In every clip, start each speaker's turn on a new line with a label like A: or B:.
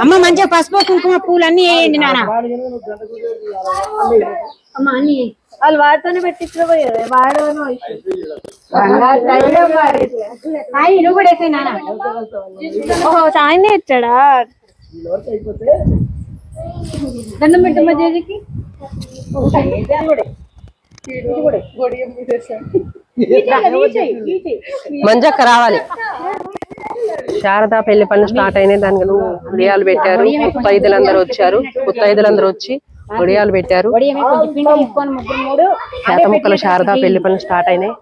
A: అమ్మ మంచిగా పసుపు కుంకుమ పూలు అన్ని వేయండి నాన్న.
B: వాళ్ళు వాడితోనే పెట్టించబోయారు వాడను
A: కూడా వేసాయి నాన్న.
B: ఓహో సాయనే ఇచ్చాడా దండం పెట్టమ్మా జేజీకి.
C: మంజక్క రావాలి. శారదా పెళ్లి పనులు స్టార్ట్ అయినాయి. దానికి ఉడియాలు పెట్టారు. ముత్తైదులందరూ వచ్చారు. ముత్తైదులందరూ వచ్చి ఉడియాలు పెట్టారు. శాతముక్కల శారదా పెళ్లి పనులు స్టార్ట్ అయినాయి.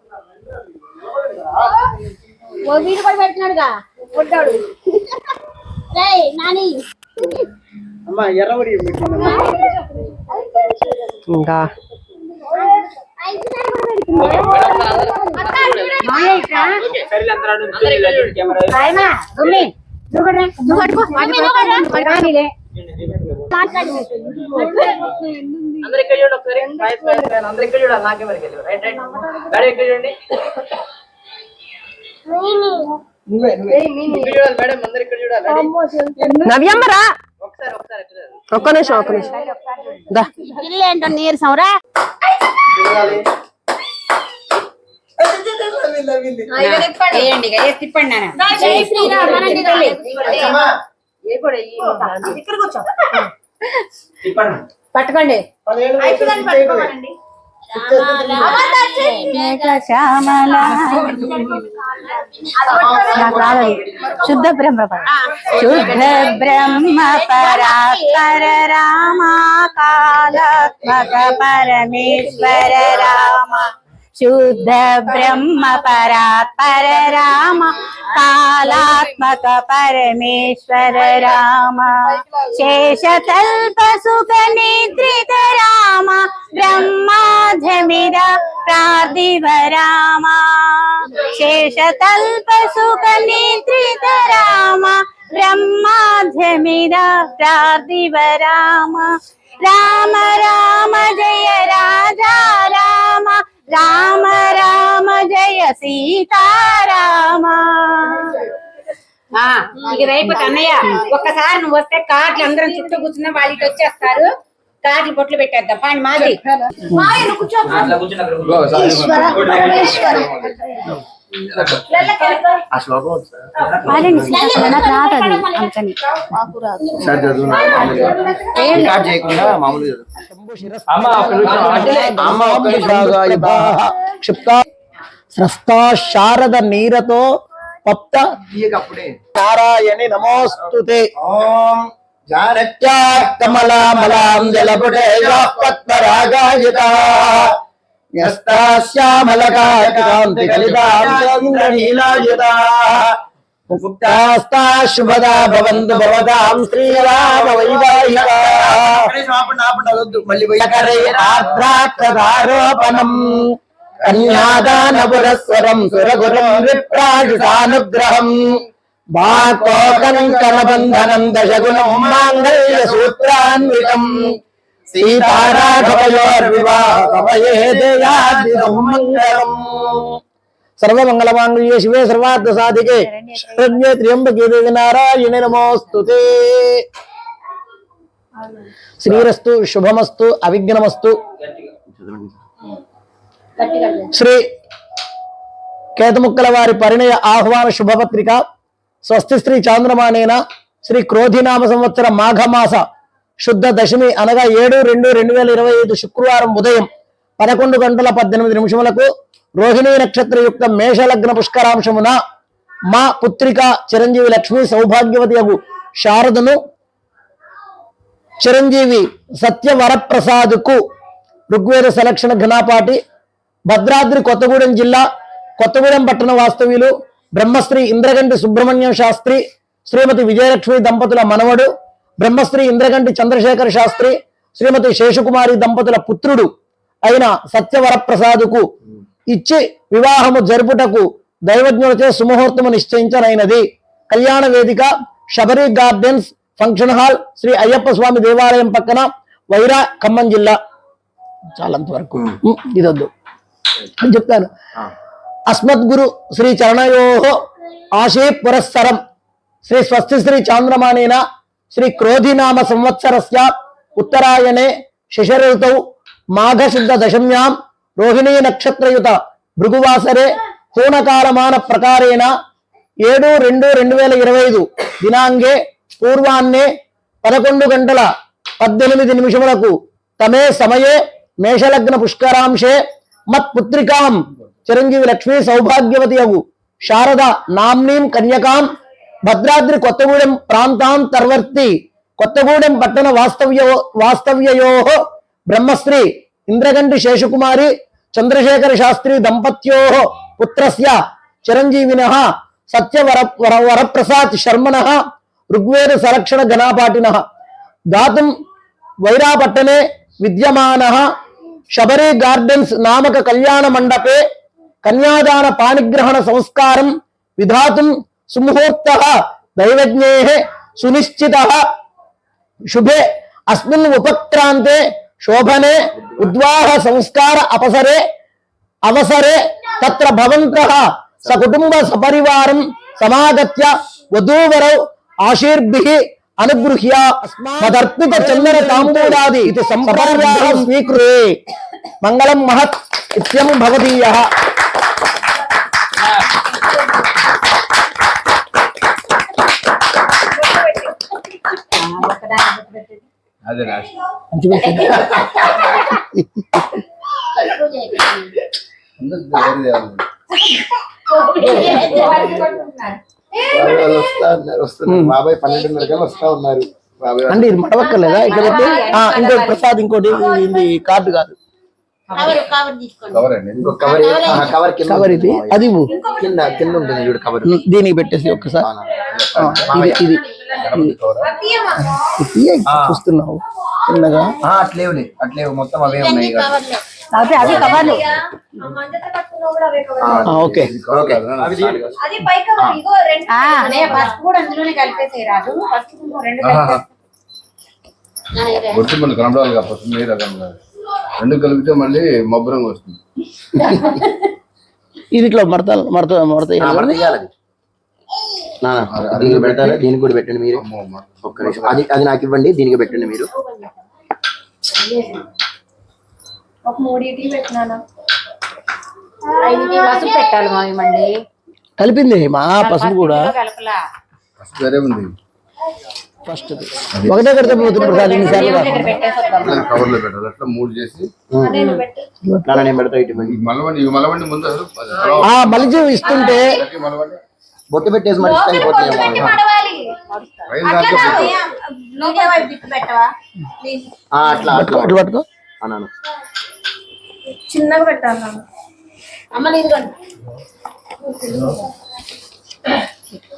C: ఇంకా నవ్యమ్మరా ఒక్క నిమిషం
A: ఇల్లేంటో నీరసంరా. తిప్పండి పట్టుకోండి. శుద్ధ బ్రహ్మ శుద్ధ బ్రహ్మ పరాత్పర రామ కాలాత్మక పరమేశ్వర రామ. శుద్ధ బ్రహ్మ పరాత్పర రామ కాలాత్మక పరమేశ్వర రామ. శేషతల్ప సుఖ నిద్రిత రామ బ్రహ్మాధ్యమిర ప్రార్థివ రామ. శేషతల్ప సుఖ నిద్రిత రామ బ్రహ్మాధ్యమిర ప్రార్థివ రామ. రామ రామ జయ రాజా రామ రామ రామ జయ సీతారామ. ఇక రేపు అన్నయ్య ఒక్కసారి నువ్వు వస్తే కార్డులు అందరం చుట్టూ కూర్చున్నా వాళ్ళకి వచ్చేస్తారు. కార్డులు బొట్లు పెట్టేద్దాం పాండి మాది.
D: స్రస్తా శారద నీరతో పప్త నారాయణి నమోస్తుతే. ఓం కమలామలాం జలపుటేజాపత్పరాగాయితా శ్యామలకాంతి కలితాంద్రనీలాయుతా ముక్తాస్తా శుభదా భవంతు భవతాం శ్రీరామ వైవాహికా. ఆర్ద్రాక్షదారోపణం కన్యాదాన పురస్వరం సురగురం విప్రాజుషానుగ్రహం బాకోకంకణబంధనం దశగుణం మాంగళ్య సూత్రాన్వితం సీతారాఘవయోర్వివాహమయేదయాదిమంగళం. సర్వమంగళమాంగళ్యే శివే సర్వార్థ సాధికే శరణ్యే త్ర్యంబకే దేవి నారాయణి నమోస్తుతే. శ్రీరస్తు శుభమస్తు అవిఘ్నమస్తు. శ్రీ కేతముక్కల వారి పరిణయ ఆహ్వాన శుభపత్రిక. స్వస్తి శ్రీ చాంద్రమానేన శ్రీ క్రోధినామ సంవత్సర మాఘమాస శుద్ధ దశమి అనగా 7/2/2025 శుక్రవారం ఉదయం 11:18 రోహిణీ నక్షత్రయుక్త మేషలగ్న పుష్కరాంశమున మా పుత్రిక చిరంజీవి లక్ష్మి సౌభాగ్యవతి అగు శారదను చిరంజీవి సత్యవరప్రసాద్కు ఋగ్వేద సెలక్షణ ఘనాపాటి భద్రాద్రి కొత్తగూడెం జిల్లా కొత్తగూడెం పట్టణ వాస్తవ్యులు బ్రహ్మశ్రీ ఇంద్రగంటి సుబ్రహ్మణ్యం శాస్త్రి శ్రీమతి విజయలక్ష్మి దంపతుల మనవడు బ్రహ్మశ్రీ ఇంద్రగంటి చంద్రశేఖర శాస్త్రి శ్రీమతి శేషకుమారి దంపతుల పుత్రుడు అయిన సత్యవరప్రసాదుకు ఇచ్చి వివాహము జరుపుటకు దైవజ్ఞులచే సుముహూర్తము నిశ్చయించనైనది. కళ్యాణ వేదిక Sabari gardens function hall Sri Ayyappa Swamy దేవాలయం పక్కన వైరా ఖమ్మం జిల్లా. చాలంతవరకు ఇదొద్దు అని చెప్తాను. అస్మద్గురు శ్రీ చరణయో ఆశే పురస్సరం శ్రీ స్వస్తి శ్రీ చాంద్రమానేన శ్రీ క్రోధినామ సంవత్సరస్య ఉత్తరాయణే శిశిరఋతౌ మాఘశుద్ధ దశమ్యాం రోహిణీ నక్షత్రయుత భృగువాసరే పూర్ణకాలమాన ప్రకారేణ 7/2/2025 దినాంగే పూర్వాన్నే 11:18 తమే సమయే మేషలగ్న పుష్కరాంశే మత్పుత్రికాం చిరంజీవి లక్ష్మీ సౌభాగ్యవతి అగు శారద నామ్నీం కన్యకాం భద్రాద్రి కొత్తగూడెం ప్రాంతాంతర్వర్తి కొత్తగూడెం పట్టణ వాస్తవ్యయో బ్రహ్మశ్రీ ఇంద్రగంటి శేషకుమారి చంద్రశేఖర శాస్త్రి దంపత్యో పుత్రస్య చిరంజీవినః సత్యవరప్రసాద్ శర్మణః ఋగ్వేద సంరక్షణ గణపాటినః దాతుం వైరాపట్టణే విద్యమానః శబరి గార్డెన్స్ నామక కళ్యాణ మండపే కన్యాదాన పాణిగ్రహణ సంస్కారం విధాతుం సుముహూర్తః దైవజ్ఞేః సునిశ్చితః శుభే అస్మిన్ ఉపక్రాంతే శోభనే ఉద్వాహ సంస్కార అవసరే తత్ర భవంతః సకుటుంబ సపరివారం సమాగత్య వధూవరౌ ఆశీర్భిః అనుగృహ్య మదర్పిత చందన తాంబూలాది ఇది సంపర్యాః స్వీకృతే మంగళం మహత్ ఇత్యం భవదీయః.
E: అదే రాసి
F: బాబాయ్ 12:30 వస్తా ఉన్నారు.
D: అంటే ఇది మడవక్కర్లేదా ఇక్కడ పెట్టి? ఇంకోటి ప్రసాద్, ఇంకోటి ఇది కార్డు కాదు,
E: కవర్ అండి.
F: కవర్ కింద
D: కవర్ ఇది, అది ఇవ్వు.
F: కింద ఉంటుంది చూడు కవర్.
D: దీనికి పెట్టేసి ఒక్కసారి ఇది చూస్తున్నావు చిన్నగా.
F: అట్లేవు మొత్తం అవే ఉన్నాయి.
B: అవి కవర్లు.
D: ఓకే
A: పసుపు కూడా అందులోనే కలిపేసే రాదు. పసుపు రెండు
E: ఒట్టి మళ్ళీ కనపడాలిగా పసుపు ఏ రకంగా రెండు కలిపితే మళ్ళీ మబ్బు రంగు వస్తుంది.
D: ఇది ఇట్లా మడత
F: దీనికి పెడతారా? దీనికి కూడా పెట్టండి మీరు. ఒక్క నిమిషం, అది నాకు ఇవ్వండి, దీనికి పెట్టండి మీరు.
B: ఒక 3 పెట్టినాను.
A: పసుపు పెట్టాలి మావి మళ్ళీ.
D: కలిపింది మా పసుపు కూడా
A: కలపలా.
E: పసుపు వేరే ఉంది.
D: ఫస్ట్ ఒకటే కడితే పోతుంది ప్రసాద్. ఇన్నిసార్లు
E: కవర్ లో పెట్టాలి. అట్లా 3 చేసి
F: నేను పెడతా. ఇటు
E: మలవండి ముందు అసలు
D: మలిచి ఇస్తుంటే
E: మలవండి
F: బొట్టు పెట్టేసి మనిషి అయిపోతుంది. అట్లా
D: అటు పట్టుకో
F: అన్నాను.
B: చిన్నగా పెట్టాను.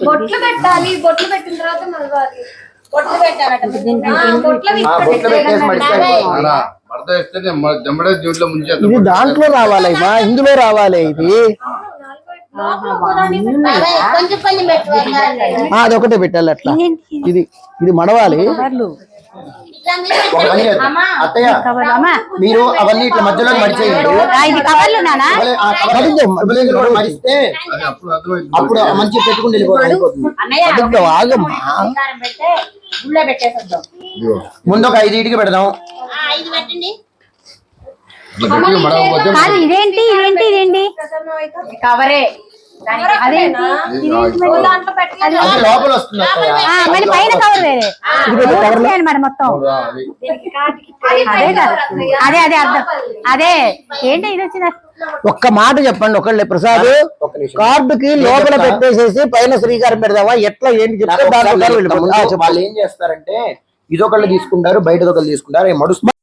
B: బొట్లు పెట్టాలి. బొట్లు పెట్టిన తర్వాత మలవాలి. బొట్లు పెట్టాలట. బొట్లు
F: పెట్టేసి మనిషి అయిపోతుంది.
E: మడత వేస్తే జమ్మడే జూట్లో ముంచే
D: ఇది దాంట్లో రావాలి, మా ఇందులో రావాలి. ఇది అది ఒకటే పెట్టాలి అట్లా. ఇది మడవాలి.
F: అత్తయ్య మీరు అవన్నీ ఇట్లా మధ్యలోకి మడిచేయండి. మడిస్తే అప్పుడు మంచి పెట్టుకుని వెళ్ళిపోతుంది. ముందు ఒక 5 ఇటుకి పెడదాం.
B: ఇదేంటి కవరే.
F: లోపల వస్తుంది
B: పైన కవర్ వేరే మరి మొత్తం. అదే అర్థం. అదే ఏంటి ఇది వచ్చిందా?
D: ఒక్క మాట చెప్పండి ఒకళ్ళే ప్రసాద్. కార్డుకి లోపల పెట్టేసేసి పైన శ్రీకారం పెడదామా ఎట్లా ఏంటి చెప్తే
F: వాళ్ళు ఏం చేస్తారంటే ఇదొకళ్ళు తీసుకుంటారు, బయటదొకళ్ళు తీసుకుంటారు, మడుస్తారు.